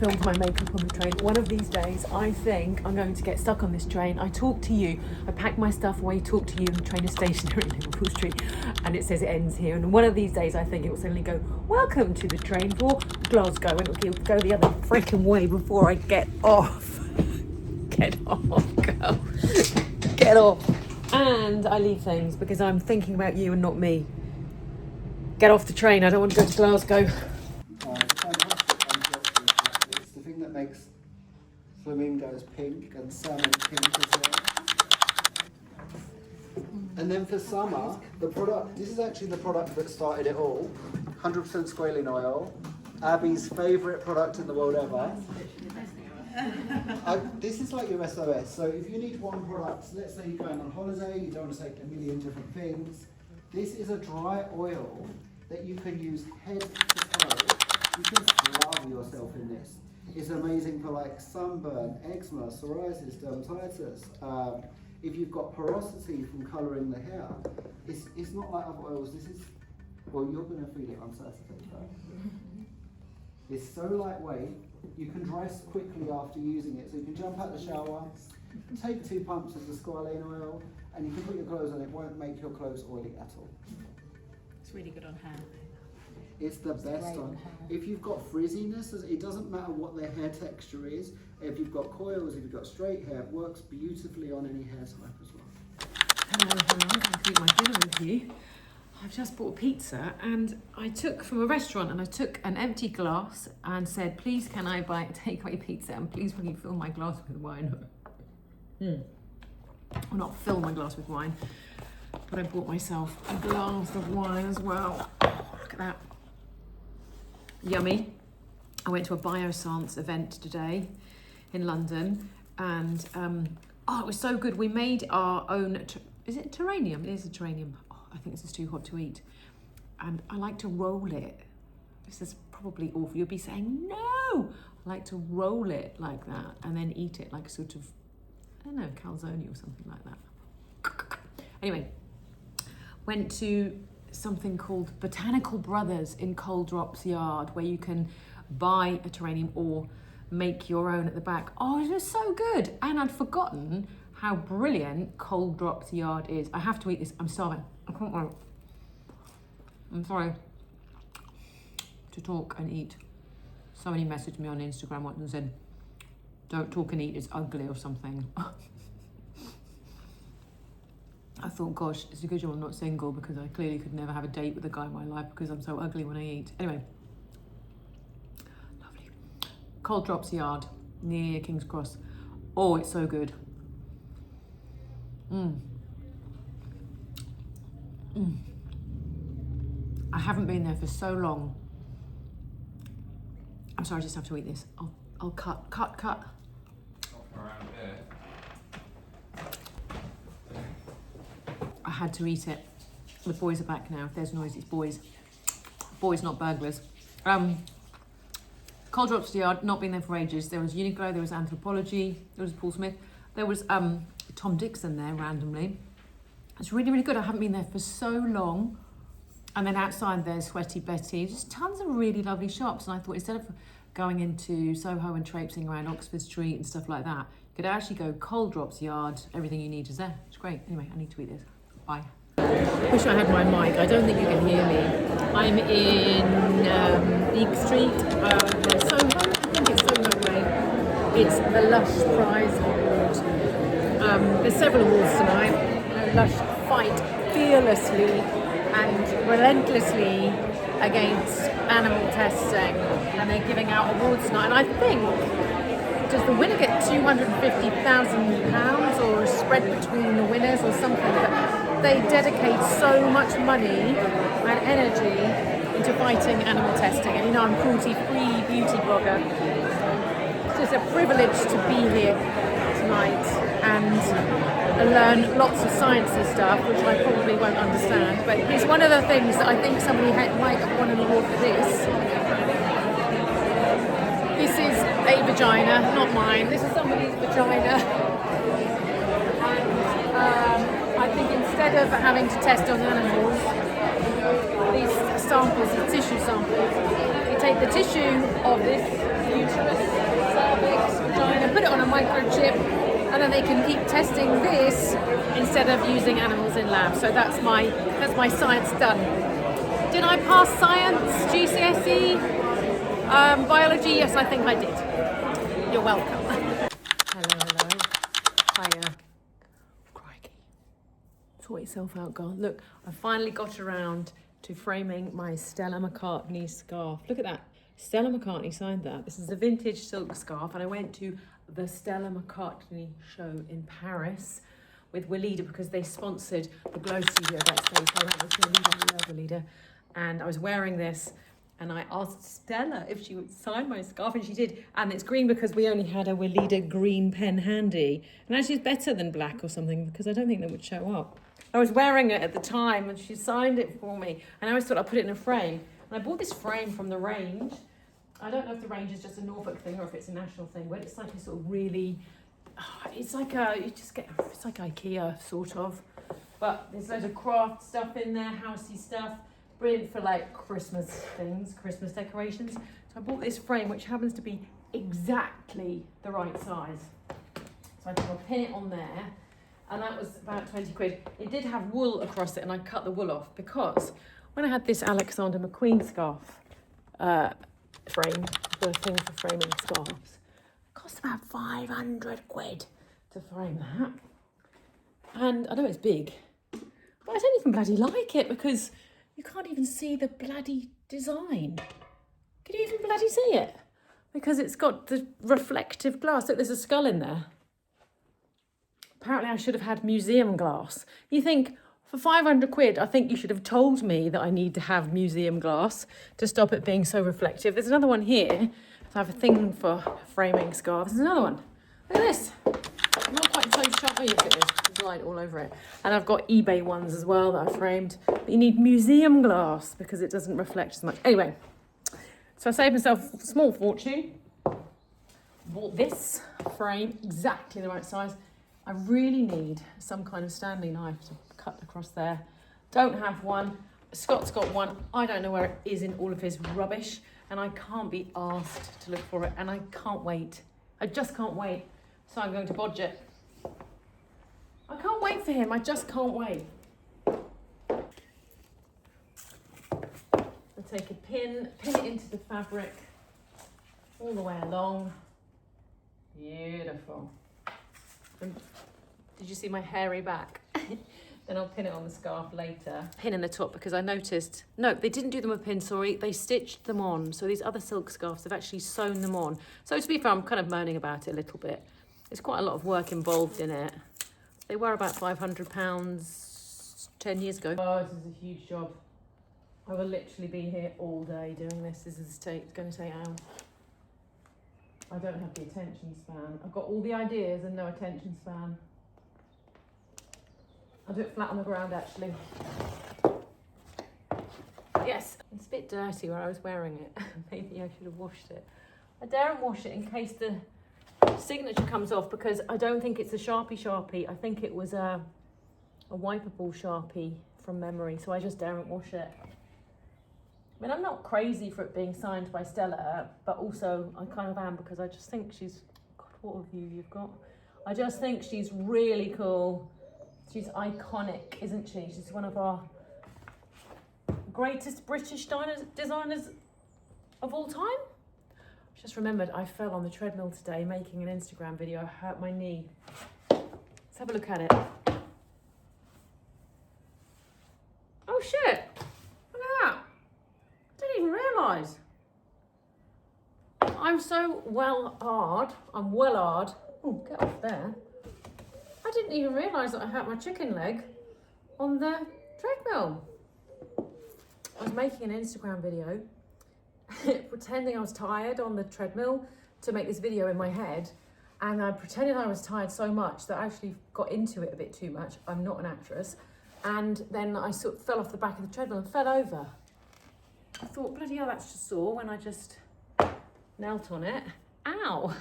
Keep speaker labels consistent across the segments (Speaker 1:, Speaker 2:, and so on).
Speaker 1: filmed my makeup on the train. One of these days, I think I'm going to get stuck on this train. I talk to you, I pack my stuff away, talk to you, and the train is stationary in Liverpool Street, and it says it ends here. And one of these days, I think it will suddenly go, welcome to the train for Glasgow, and it will go the other freaking way before I get off. Get off, girl. Get off. And I leave things because I'm thinking about you and not me. Get off the train, I don't want to go to Glasgow.
Speaker 2: It's the thing that makes flamingos pink and salmon pink as well. And then for summer, the product, this is actually the product that started it all. 100% squalane oil, Abby's favourite product in the world ever. This is like your SOS, so if you need one product, let's say you're going on holiday, you don't want to take a million different things, this is a dry oil that you can use head to toe. You can love yourself in this. It's amazing for like sunburn, eczema, psoriasis, dermatitis. If you've got porosity from colouring the hair, it's not like other oils. This is, well, you're going to feel it on Saturday, right? It's so lightweight, you can dry quickly after using it. So you can jump out the shower, take 2 pumps of the Squalane oil, and you can put your clothes on. It won't make your clothes oily at all.
Speaker 1: It's really good on hair.
Speaker 2: It's the best on. If you've got frizziness, it doesn't matter what the hair texture is. If you've got coils, if you've got straight hair, it works beautifully on any hair type as well.
Speaker 1: Hello, everyone. I'm going to eat my dinner with you. I've just bought pizza and I took from a restaurant and I took an empty glass and said, please can I buy a takeaway pizza and please will you fill my glass with wine? Well, not fill my glass with wine, but I bought myself a glass of wine as well. Oh, look at that. Yummy. I went to a Biossance event today in London and it was so good. We made our own, is it terranium? It is a terranium. I think this is too hot to eat. And I like to roll it. This is probably awful. You'll be saying, no! I like to roll it like that and then eat it like a sort of, I don't know, calzone or something like that. Anyway, went to something called Botanical Brothers in Coal Drops Yard where you can buy a terranium or make your own at the back. Oh, it was so good. And I'd forgotten how brilliant Coal Drops Yard is. I have to eat this. I'm starving. I can't wait. I'm sorry to talk and eat. Somebody messaged me on Instagram once and said, don't talk and eat, it's ugly or something. I thought, gosh, it's a good job I'm not single because I clearly could never have a date with a guy in my life because I'm so ugly when I eat. Anyway, lovely. Coal Drops Yard near King's Cross. Oh, it's so good. I haven't been there for so long. I'm sorry, I just have to eat this. I'll cut.
Speaker 3: Around here.
Speaker 1: I had to eat it. The boys are back now. If there's noise, it's boys. Boys, not burglars. Coal Drops Yard, not been there for ages. There was Uniqlo, there was Anthropology, there was Paul Smith, there was Tom Dixon there randomly. It's really, really good. I haven't been there for so long. And then outside there's Sweaty Betty, just tons of really lovely shops. And I thought instead of going into Soho and traipsing around Oxford Street and stuff like that, you could actually go Coal Drops Yard. Everything you need is there. It's great. Anyway, I need to eat this. Bye. Wish I had my mic. I don't think you can hear me. I'm in Beak Street, Soho. I think it's Soho Way. It's the LUSH Prize Award. There's several awards tonight. LUSH fight fearlessly and relentlessly against animal testing, and they're giving out awards tonight. And I think, does the winner get £250,000 or spread between the winners or something? But they dedicate so much money and energy into fighting animal testing. And you know, I'm cruelty-free beauty blogger. It's just a privilege to be here tonight and learn lots of sciencey stuff, which I probably won't understand. But it's one of the things that I think somebody might have won an award for this. This is a vagina, not mine. This is somebody's vagina. And I think instead of having to test on animals, these samples, the tissue samples, you take the tissue of this uterus cervix, vagina, put it on a microchip, and then they can keep testing this instead of using animals in labs. So that's my science done. Did I pass science, GCSE, biology? Yes, I think I did. You're welcome. Hello. Hiya. Crikey. Sort yourself out, girl. Look, I finally got around to framing my Stella McCartney scarf. Look at that. Stella McCartney signed that. This is a vintage silk scarf, and I went to the Stella McCartney show in Paris with Weleda because they sponsored the Glow Studio backstage. I went with Weleda, I love Weleda, and I was wearing this, and I asked Stella if she would sign my scarf, and she did. And it's green because we only had a Weleda green pen handy, and actually it's better than black or something because I don't think that would show up. I was wearing it at the time, and she signed it for me, and I always thought I'd put it in a frame. And I bought this frame from the Range. I don't know if the Range is just a Norfolk thing or if it's a national thing, but it's like a sort of really, it's like it's like IKEA sort of, but there's loads of craft stuff in there, housey stuff, brilliant for like Christmas things, Christmas decorations. So I bought this frame, which happens to be exactly the right size. So I think I'll pin it on there, and that was about 20 quid. It did have wool across it, and I cut the wool off because when I had this Alexander McQueen scarf, frame, the thing for framing scarves, it cost about 500 quid to frame that. And I know it's big, but I don't even bloody like it because you can't even see the bloody design. Can you even bloody see it? Because it's got the reflective glass. Look, there's a skull in there. Apparently I should have had museum glass. You think, for 500 quid, I think you should have told me that I need to have museum glass to stop it being so reflective. There's another one here. So I have a thing for framing scarves. There's another one. Look at this. Not quite so sharp. Oh, look at this. There's light all over it. And I've got eBay ones as well that I framed. But you need museum glass because it doesn't reflect as much. Anyway, so I saved myself a small fortune. Bought this frame, exactly the right size. I really need some kind of Stanley knife to cut across there. Don't have one. Scott's got one. I don't know where it is in all of his rubbish, and I can't be asked to look for it, and I can't wait. I just can't wait. So I'm going to bodge it. I can't wait for him. I just can't wait. I'll take a pin it into the fabric all the way along. Beautiful. Did you see my hairy back? Then I'll pin it on the scarf later. Pin in the top because I noticed, no, they didn't do them with pins, sorry. They stitched them on. So these other silk scarves, they've actually sewn them on. So to be fair, I'm kind of moaning about it a little bit. There's quite a lot of work involved in it. They were about £500 10 years ago. Oh, this is a huge job. I will literally be here all day doing this. This is going to take hours. I don't have the attention span. I've got all the ideas and no attention span. I'll do it flat on the ground actually. Yes, it's a bit dirty where I was wearing it. Maybe I should have washed it. I daren't wash it in case the signature comes off because I don't think it's a Sharpie. I think it was a wipeable Sharpie from memory, so I just daren't wash it. I mean, I'm not crazy for it being signed by Stella, but also I kind of am because I just think she's, God, what a view you've got. I just think she's really cool. She's iconic, isn't she? She's one of our greatest British designers of all time. I just remembered I fell on the treadmill today making an Instagram video. I hurt my knee. Let's have a look at it. Oh shit, look at that. Didn't even realise. I'm so well-hard. I'm well-hard. Oh, get off there. I didn't even realise that I hurt my chicken leg on the treadmill. I was making an Instagram video pretending I was tired on the treadmill to make this video in my head, and I pretended I was tired so much that I actually got into it a bit too much. I'm not an actress. And then I sort of fell off the back of the treadmill and fell over. I thought, bloody hell, that's just sore when I just knelt on it. Ow!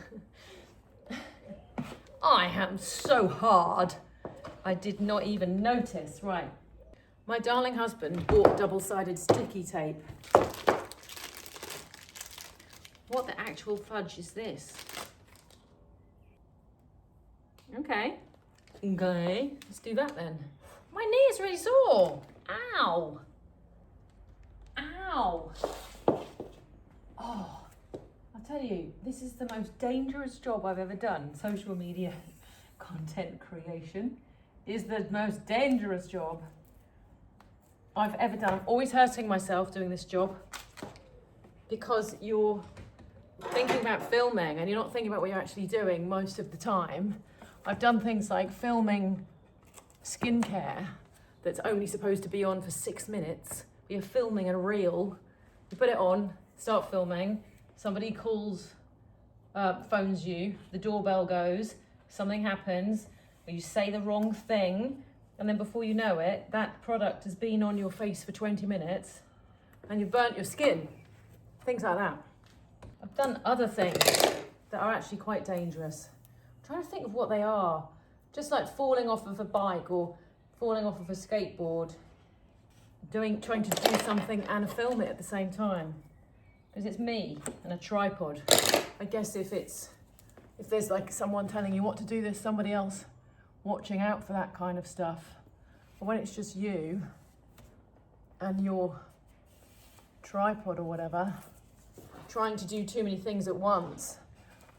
Speaker 1: I am so hard. I did not even notice. Right. My darling husband bought double-sided sticky tape. What the actual fudge is this? Okay. Okay, let's do that then. My knee is really sore. Ow. Ow. Oh, I'll tell you, this is the most dangerous job I've ever done. Social media content creation is the most dangerous job I've ever done. I'm always hurting myself doing this job because you're thinking about filming and you're not thinking about what you're actually doing most of the time. I've done things like filming skincare that's only supposed to be on for 6 minutes. You're filming a reel, you put it on, start filming, somebody calls, phones you, the doorbell goes, something happens, or you say the wrong thing, and then before you know it, that product has been on your face for 20 minutes and you've burnt your skin. Things like that. I've done other things that are actually quite dangerous. I'm trying to think of what they are. Just like falling off of a bike or falling off of a skateboard, trying to do something and film it at the same time. Because it's me and a tripod. I guess if there's like someone telling you what to do, there's somebody else watching out for that kind of stuff. But when it's just you and your tripod or whatever, trying to do too many things at once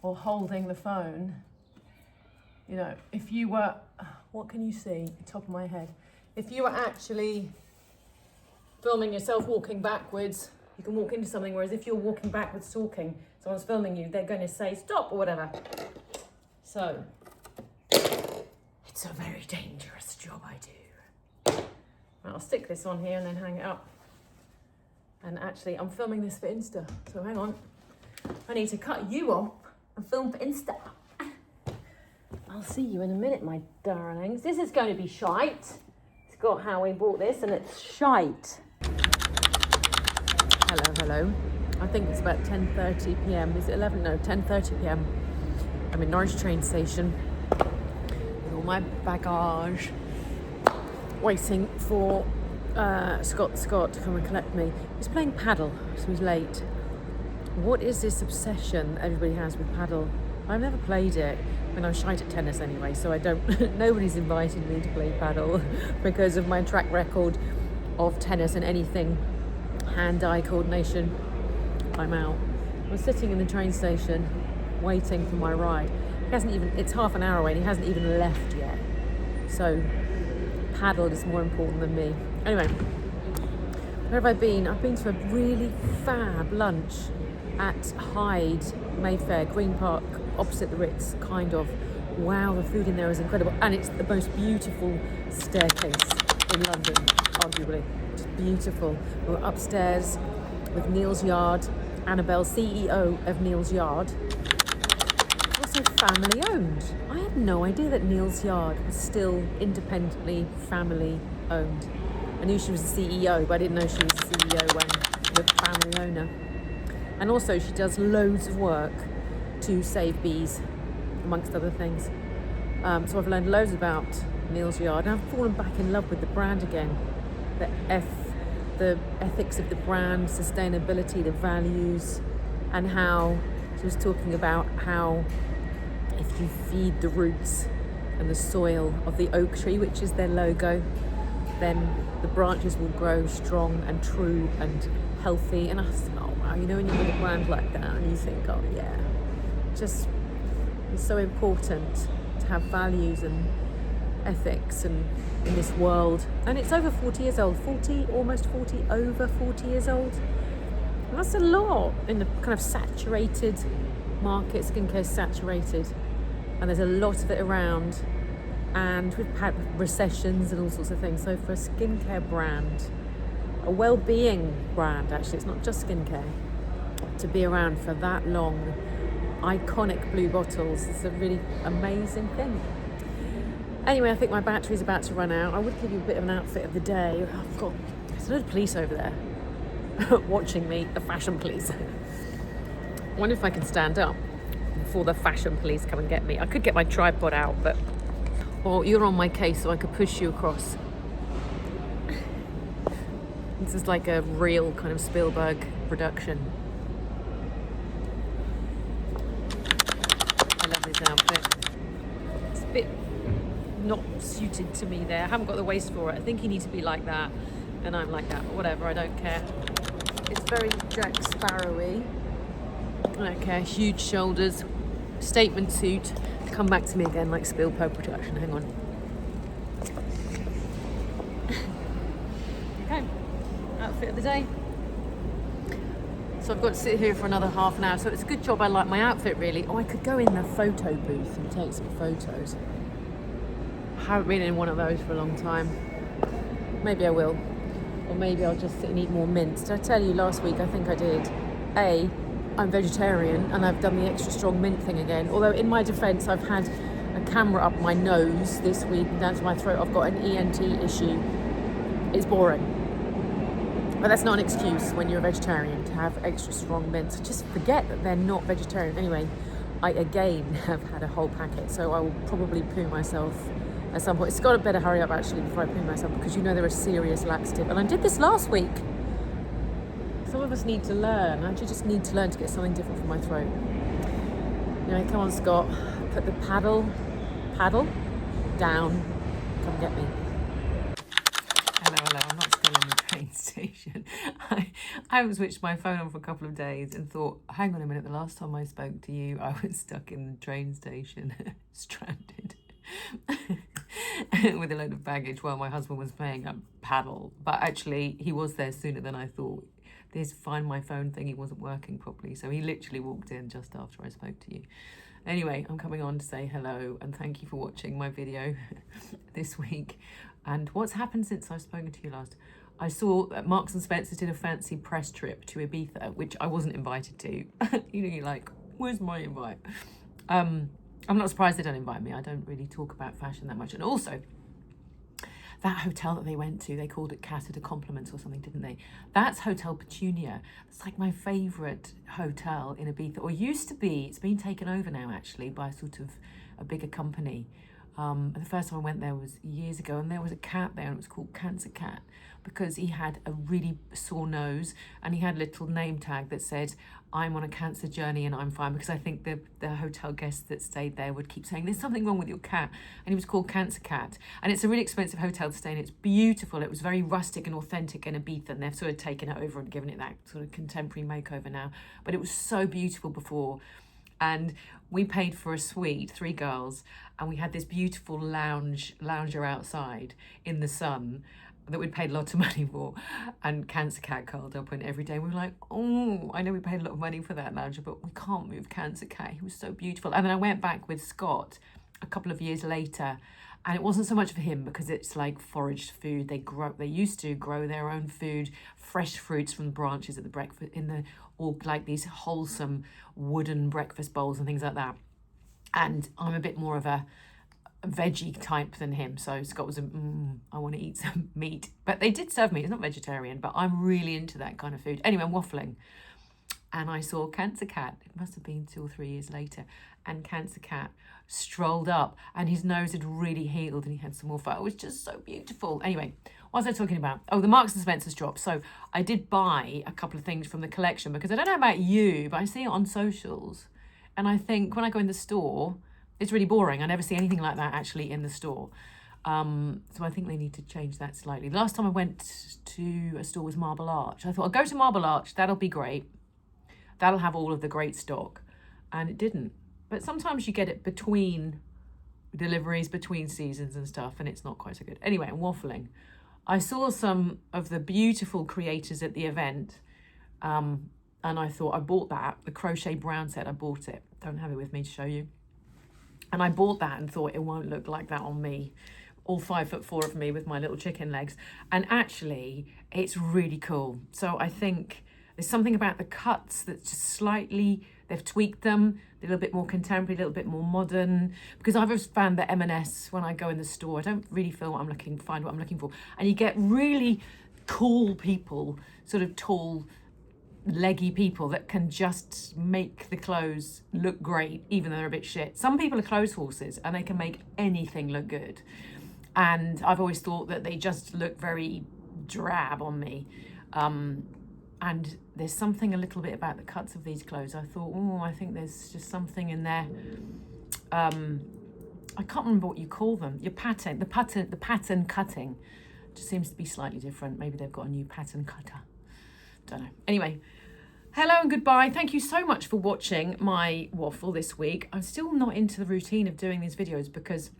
Speaker 1: or holding the phone, you know, if you were, what can you see? Top of my head. If you were actually filming yourself walking backwards, you can walk into something, whereas if you're walking backwards talking, someone's filming you, they're going to say stop or whatever. So, it's a very dangerous job I do. I'll stick this on here and then hang it up. And actually, I'm filming this for Insta, so hang on. I need to cut you off and film for Insta. I'll see you in a minute, my darlings. This is going to be shite. Scott Howie bought this and it's shite. Hello. I think it's about 10:30 p.m. Is it 11? No, 10:30 p.m. I'm in Norwich train station with all my baggage, waiting for Scott to come and collect me. He's playing paddle, so he's late. What is this obsession everybody has with paddle? I've never played it. I mean, I'm shite at tennis anyway, so I don't. Nobody's invited me to play paddle because of my track record of tennis and anything hand-eye coordination. I'm out. I was sitting in the train station waiting for my ride. It's half an hour away and he hasn't even left yet. So paddle is more important than me. Anyway, where have I been? I've been to a really fab lunch at Hyde, Mayfair, Green Park, opposite the Ritz, kind of. Wow, the food in there is incredible. And it's the most beautiful staircase in London, arguably. Just beautiful. We were upstairs with Neil's Yard, Annabelle, CEO of Neil's Yard. Also family owned. I had no idea that Neil's Yard was still independently family owned. I knew she was the CEO, but I didn't know she was the CEO when the family owner. And also she does loads of work to save bees, amongst other things. So I've learned loads about Neil's Yard, and I've fallen back in love with the brand again. The ethics of the brand, sustainability, the values, and how she was talking about how if you feed the roots and the soil of the oak tree, which is their logo, then the branches will grow strong and true and healthy. And I was, oh wow, you know, when you look at a brand like that and you think, oh yeah, just it's so important to have values and ethics and in this world. And it's over 40 years old, almost 40, over 40 years old. And that's a lot in the kind of saturated market. Skincare is saturated and there's a lot of it around, and we've had recessions and all sorts of things. So for a skincare brand, a well-being brand actually, it's not just skincare, to be around for that long, iconic blue bottles, is a really amazing thing. Anyway, I think my battery's about to run out. I would give you a bit of an outfit of the day. I've got, there's a load of police over there watching me, the fashion police. I wonder if I can stand up before the fashion police come and get me. I could get my tripod out, but, or you're on my case so I could push you across. This is like a real kind of Spielberg production. bit not suited to me there. I haven't got the waist for it. I think he needs to be like that, and I'm like that, but whatever, I don't care. It's very Jack Sparrowy. I don't care. Huge shoulders, statement suit. Come back to me again like spill po production. Hang on. Okay, outfit of the day. So I've got to sit here for another half an hour. So it's a good job I like my outfit, really. Oh, I could go in the photo booth and take some photos. I haven't been in one of those for a long time. Maybe I will. Or maybe I'll just sit and eat more mince. Did I tell you last week? I think I did. I'm vegetarian and I've done the extra strong mint thing again. Although in my defence, I've had a camera up my nose this week and down to my throat. I've got an ENT issue. It's boring. But that's not an excuse when you're a vegetarian to have extra strong mints. Just forget that they're not vegetarian. Anyway, I again have had a whole packet, so I will probably poo myself at some point. It's got to better hurry up actually before I poo myself, because you know they're a serious laxative. And I did this last week. Some of us need to learn. I actually just need to learn to get something different for my throat. Anyway, come on, Scott. Put the paddle down. Come get me. Hello. I'm not still in the train station. I haven't switched my phone on for a couple of days and thought, hang on a minute, the last time I spoke to you, I was stuck in the train station, stranded, with a load of baggage while my husband was playing a paddle. But actually, he was there sooner than I thought. This find my phone thing, he wasn't working properly. So he literally walked in just after I spoke to you. Anyway, I'm coming on to say hello and thank you for watching my video this week. And what's happened since I've spoken to you last? I saw that Marks and Spencer did a fancy press trip to Ibiza, which I wasn't invited to. You know, you're like, where's my invite? I'm not surprised they don't invite me. I don't really talk about fashion that much. And also, that hotel that they went to, they called it Casa de Compliments or something, didn't they? That's Hotel Petunia. It's like my favourite hotel in Ibiza, or used to be. It's been taken over now, actually, by sort of a bigger company. The first time I went there was years ago, and there was a cat there, and it was called Cancer Cat, because he had a really sore nose, and he had a little name tag that said, I'm on a cancer journey and I'm fine, because I think the hotel guests that stayed there would keep saying, there's something wrong with your cat, and he was called Cancer Cat. And it's a really expensive hotel to stay in. It's beautiful. It was very rustic and authentic in Ibiza, and they've sort of taken it over and given it that sort of contemporary makeover now, but it was so beautiful before. And we paid for a suite, 3 girls, and we had this beautiful lounger outside in the sun that we'd paid a lot of money for. And Cancer Cat curled up in every day. We were like, oh, I know we paid a lot of money for that lounger, but we can't move Cancer Cat. He was so beautiful. And then I went back with Scott a couple of years later, and it wasn't so much for him because it's like foraged food. They used to grow their own food, fresh fruits from the branches at the breakfast or like these wholesome wooden breakfast bowls and things like that. And I'm a bit more of a veggie type than him. So Scott was I want to eat some meat. But they did serve meat. It's not vegetarian, but I'm really into that kind of food. Anyway, I'm waffling. And I saw Cancer Cat. It must have been 2 or 3 years later. And Cancer Cat strolled up, and his nose had really healed, and he had some more fur. It was just so beautiful. Anyway, what was I talking about? Oh, the Marks and Spencer's drop. So I did buy a couple of things from the collection, because I don't know about you, but I see it on socials. And I think when I go in the store, it's really boring. I never see anything like that actually in the store. So I think they need to change that slightly. The last time I went to a store was Marble Arch. I thought, I'll go to Marble Arch. That'll be great. That'll have all of the great stock. And it didn't. But sometimes you get it between deliveries, between seasons and stuff, and it's not quite so good. Anyway, I'm waffling. I saw some of the beautiful creators at the event, and I thought, I bought that. The crochet brown set, I bought it. Don't have it with me to show you. And I bought that and thought, it won't look like that on me. All 5'4" of me with my little chicken legs. And actually, it's really cool. So I think there's something about the cuts that's just slightly, they've tweaked them, a little bit more contemporary, a little bit more modern. Because I've just found that M&S, when I go in the store, I don't really find what I'm looking for. And you get really cool people, sort of tall, leggy people that can just make the clothes look great, even though they're a bit shit. Some people are clothes horses, and they can make anything look good. And I've always thought that they just look very drab on me. And there's something a little bit about the cuts of these clothes. I thought, I think there's just something in there. I can't remember what you call them. The pattern cutting just seems to be slightly different. Maybe they've got a new pattern cutter. Don't know. Anyway, hello and goodbye. Thank you so much for watching my waffle this week. I'm still not into the routine of doing these videos because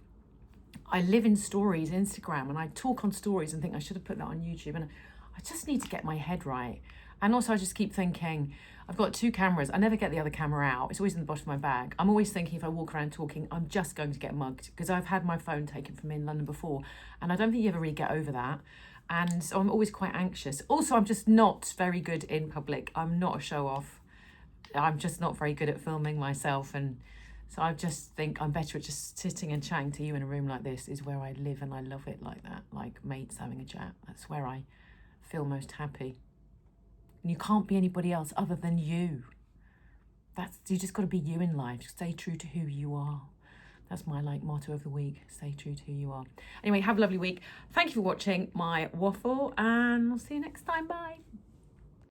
Speaker 1: I live in stories, Instagram, and I talk on stories and think I should have put that on YouTube. And I just need to get my head right. And also I just keep thinking, I've got 2 cameras. I never get the other camera out. It's always in the bottom of my bag. I'm always thinking if I walk around talking, I'm just going to get mugged because I've had my phone taken from me in London before. And I don't think you ever really get over that. And so I'm always quite anxious. Also, I'm just not very good in public. I'm not a show off. I'm just not very good at filming myself. And so I just think I'm better at just sitting and chatting to you in a room like this is where I live, and I love it like that, like mates having a chat. That's where I feel most happy. And you can't be anybody else other than you. You just got to be you in life. Stay true to who you are. That's my motto of the week. Stay true to who you are. Anyway, have a lovely week. Thank you for watching my waffle, and I'll see you next time. Bye.